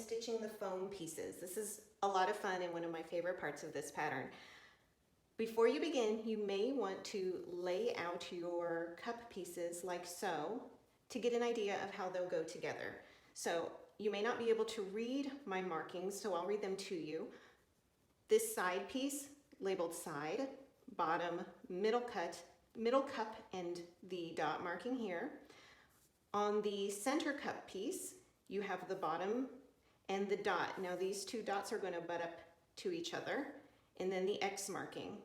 stitching the foam pieces. This is a lot of fun and one of my favorite parts of this pattern. Before you begin, you may want to lay out your cup pieces like so to get an idea of how they'll go together. So you may not be able to read my markings, so I'll read them to you. This side piece, labeled side, bottom, middle cup, and the dot marking here. On the center cup piece, you have the bottom and the dot. Now these two dots are going to butt up to each other, and then the X marking.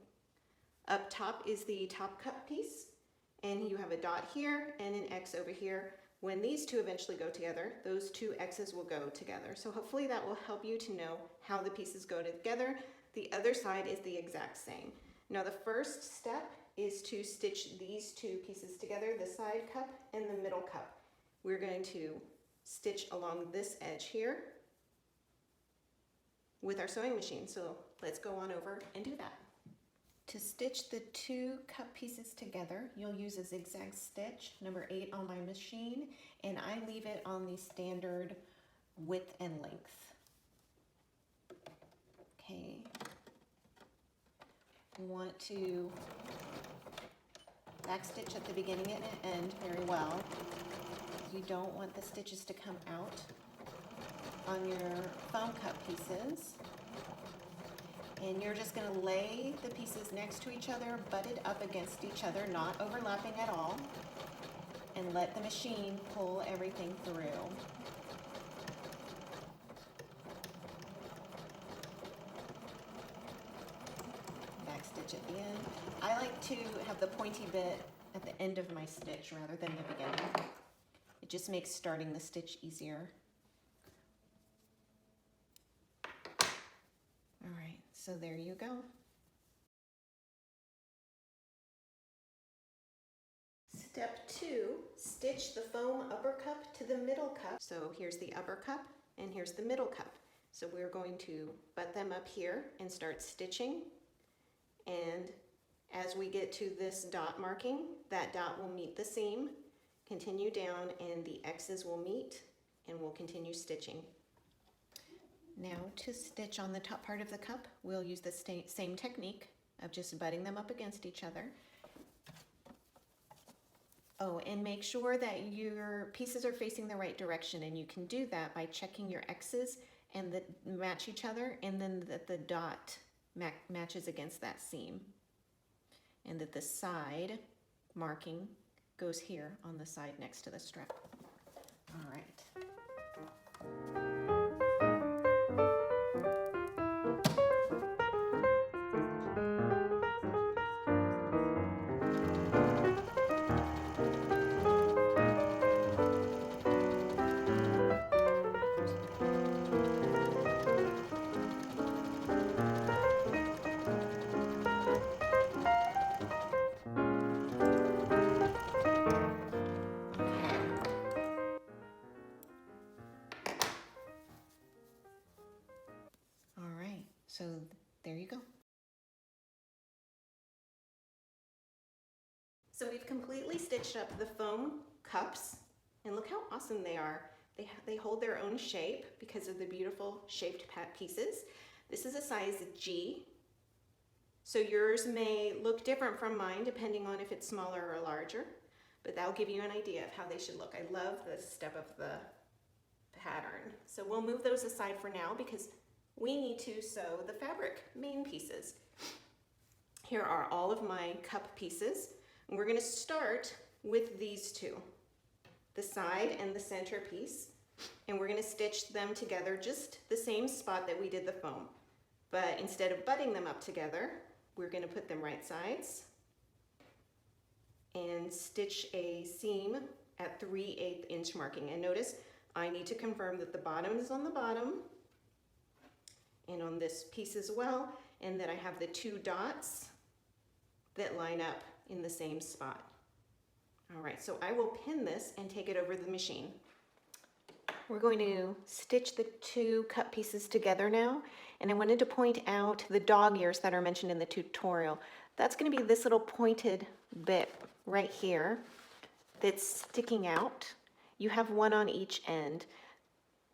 Up top is the top cup piece, and you have a dot here and an X over here. When these two eventually go together, those two X's will go together. So hopefully that will help you to know how the pieces go together. The other side is the exact same. Now the first step is to stitch these two pieces together, the side cup and the middle cup. We're going to stitch along this edge here with our sewing machine. So let's go on over and do that. To stitch the two cup pieces together, you'll use a zigzag stitch, number 8 on my machine, and I leave it on the standard width and length. Okay. Want to back stitch at the beginning and end very well. You don't want the stitches to come out on your foam cup pieces. And you're just going to lay the pieces next to each other, butted up against each other, not overlapping at all, and let the machine pull everything through. Back stitch at the end. I like to have the pointy bit at the end of my stitch rather than the beginning. It just makes starting the stitch easier. So there you go. Step 2, stitch the foam upper cup to the middle cup. So here's the upper cup and here's the middle cup. So we're going to butt them up here and start stitching. And as we get to this dot marking, that dot will meet the seam, continue down, and the X's will meet, and we'll continue stitching. Now to stitch on the top part of the cup, we'll use the same technique of just butting them up against each other. Oh, and make sure that your pieces are facing the right direction, and you can do that by checking your X's and that match each other, and then that the dot matches against that seam, and that the side marking goes here on the side next to the strap. All right. So there you go. So we've completely stitched up the foam cups, and look how awesome they are. They hold their own shape because of the beautiful shaped pieces. This is a size G, so yours may look different from mine depending on if it's smaller or larger, but that'll give you an idea of how they should look. I love this step of the pattern. So we'll move those aside for now because we need to sew the fabric main pieces. Here are all of my cup pieces, and we're going to start with these two, the side and the center piece, and we're going to stitch them together just the same spot that we did the foam. But instead of butting them up together, we're going to put them right sides and stitch a seam at 3/8 inch marking. And notice I need to confirm that the bottom is on the bottom and on this piece as well, and that I have the two dots that line up in the same spot. All right, so I will pin this and take it over the machine. We're going to stitch the two cup pieces together now, and I wanted to point out the dog ears that are mentioned in the tutorial. That's going to be this little pointed bit right here that's sticking out. You have one on each end.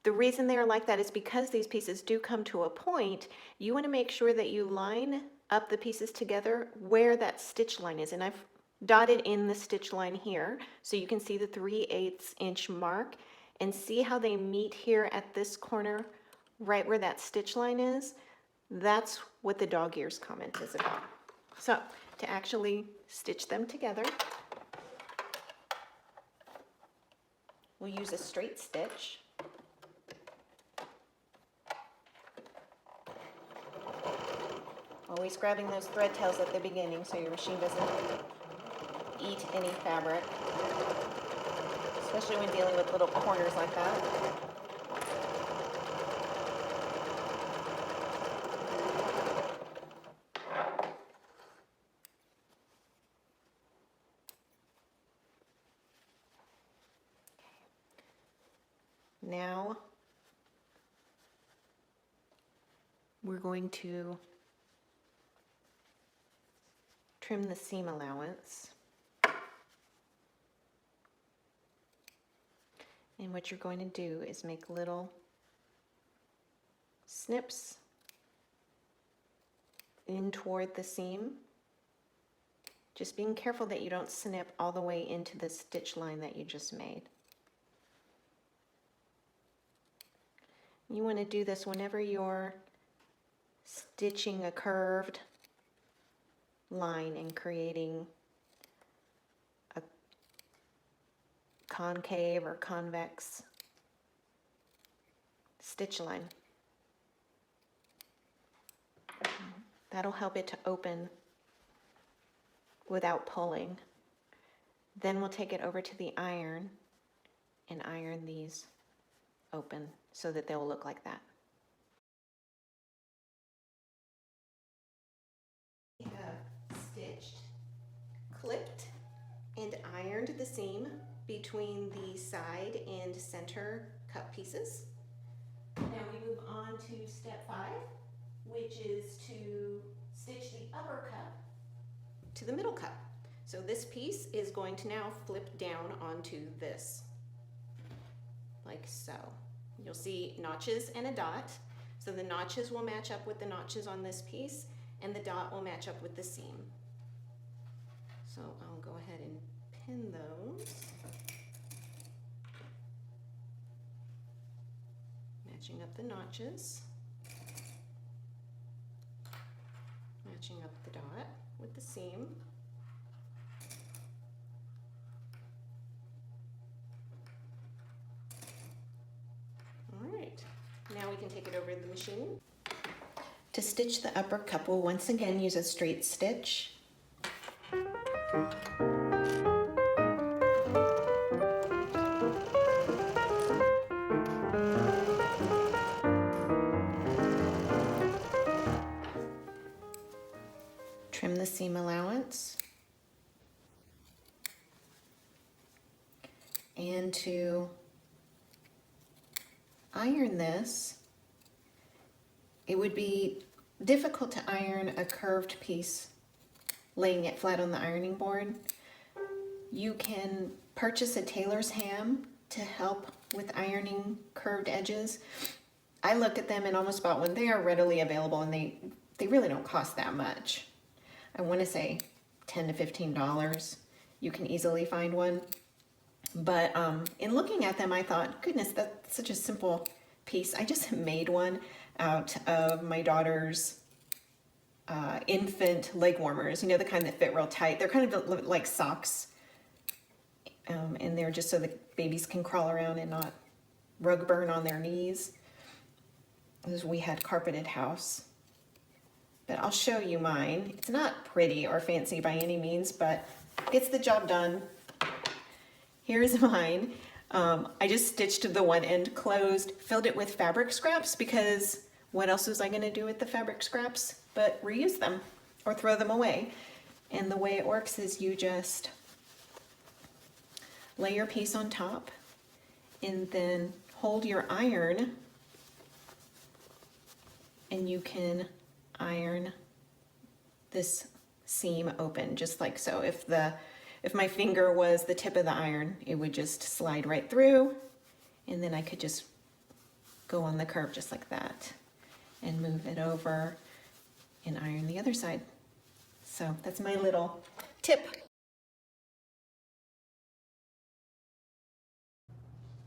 The reason they are like that is because these pieces do come to a point, you want to make sure that you line up the pieces together where that stitch line is. And I've dotted in the stitch line here so you can see the 3/8 inch mark and see how they meet here at this corner, right where that stitch line is. That's what the dog ears comment is about. So to actually stitch them together, we'll use a straight stitch. Always grabbing those thread tails at the beginning so your machine doesn't eat any fabric, especially when dealing with little corners like that. Now we're going to trim the seam allowance. And what you're going to do is make little snips in toward the seam. Just being careful that you don't snip all the way into the stitch line that you just made. You want to do this whenever you're stitching a curved line and creating a concave or convex stitch line. That'll help it to open without pulling. Then we'll take it over to the iron and iron these open so that they'll look like that. We have stitched, clipped, and ironed the seam between the side and center cup pieces. Now we move on to step 5, which is to stitch the upper cup to the middle cup. So this piece is going to now flip down onto this, like so. You'll see notches and a dot. So the notches will match up with the notches on this piece, and the dot will match up with the seam. So I'll go ahead and pin those. Matching up the notches. Matching up the dot with the seam. Alright, now we can take it over to the machine. To stitch the upper cup, we'll once again use a straight stitch. Trim the seam allowance. And to iron this, it would be difficult to iron a curved piece laying it flat on the ironing board. You can purchase a tailor's ham to help with ironing curved edges. I looked at them and almost bought one. They are readily available and they really don't cost that much. I want to say $10 to $15. You can easily find one. But in looking at them, I thought, goodness, that's such a simple piece. I just made one out of my daughter's infant leg warmers, you know, the kind that fit real tight. They're kind of like socks, and they're just so the babies can crawl around and not rug burn on their knees. Because we had carpeted house. But I'll show you mine. It's not pretty or fancy by any means, but gets the job done. Here's mine. I just stitched the one end closed, filled it with fabric scraps because what else was I going to do with the fabric scraps but reuse them or throw them away. And the way it works is you just lay your piece on top and then hold your iron, and you can iron this seam open just like so. If my finger was the tip of the iron, it would just slide right through, and then I could just go on the curve just like that and move it over and iron the other side. So that's my little tip.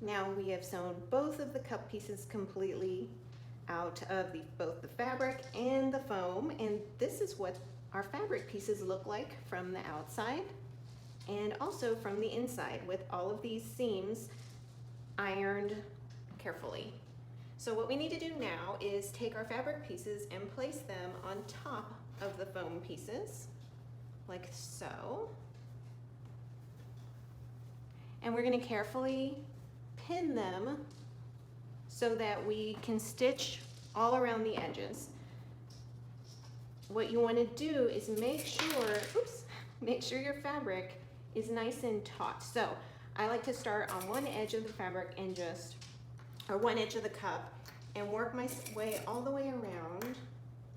Now we have sewn both of the cup pieces completely out of both the fabric and the foam, and this is what our fabric pieces look like from the outside and also from the inside, with all of these seams ironed carefully. So what we need to do now is take our fabric pieces and place them on top of the foam pieces, like so. And we're going to carefully pin them so that we can stitch all around the edges. What you want to do is make sure your fabric is nice and taut. So I like to start on one edge of the fabric and one edge of the cup, and work my way all the way around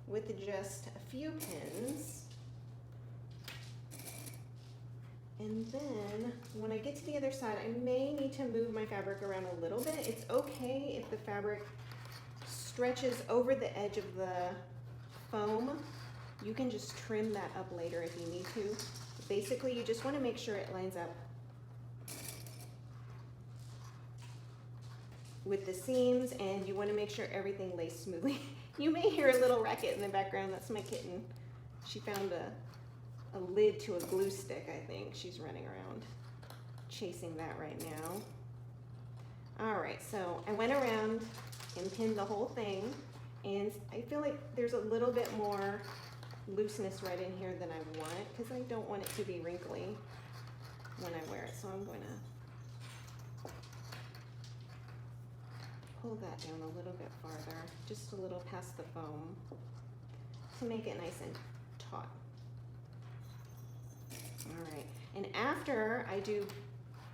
with just a few pins. And then when I get to the other side, I may need to move my fabric around a little bit. It's okay if the fabric stretches over the edge of the foam. You can just trim that up later if you need to. Basically, you just want to make sure it lines up with the seams, and you want to make sure everything lays smoothly. You may hear a little racket in the background. That's my kitten. She found a lid to a glue stick, I think. She's running around chasing that right now. All right, so I went around and pinned the whole thing, and I feel like there's a little bit more looseness right in here than I want, because I don't want it to be wrinkly when I wear it. So I'm going to pull that down a little bit farther, just a little past the foam, to make it nice and taut. All right, and after I do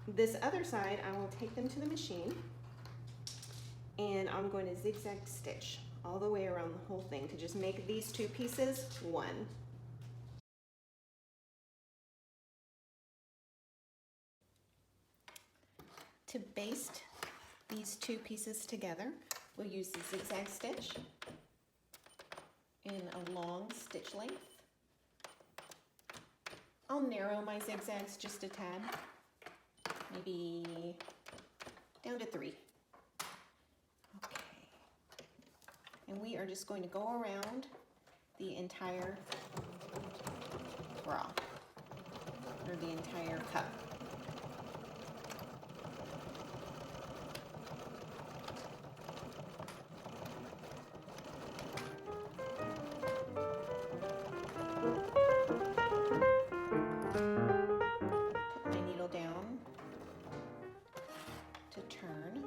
this other side, I will take them to the machine, and I'm going to zigzag stitch all the way around the whole thing to just make these two pieces one. To baste these two pieces together, we'll use the zigzag stitch in a long stitch length. I'll narrow my zigzags just a tad, maybe down to 3. Okay. And we are just going to go around the entire bra, or the entire cup. Put my needle down to turn.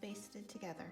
Basted together.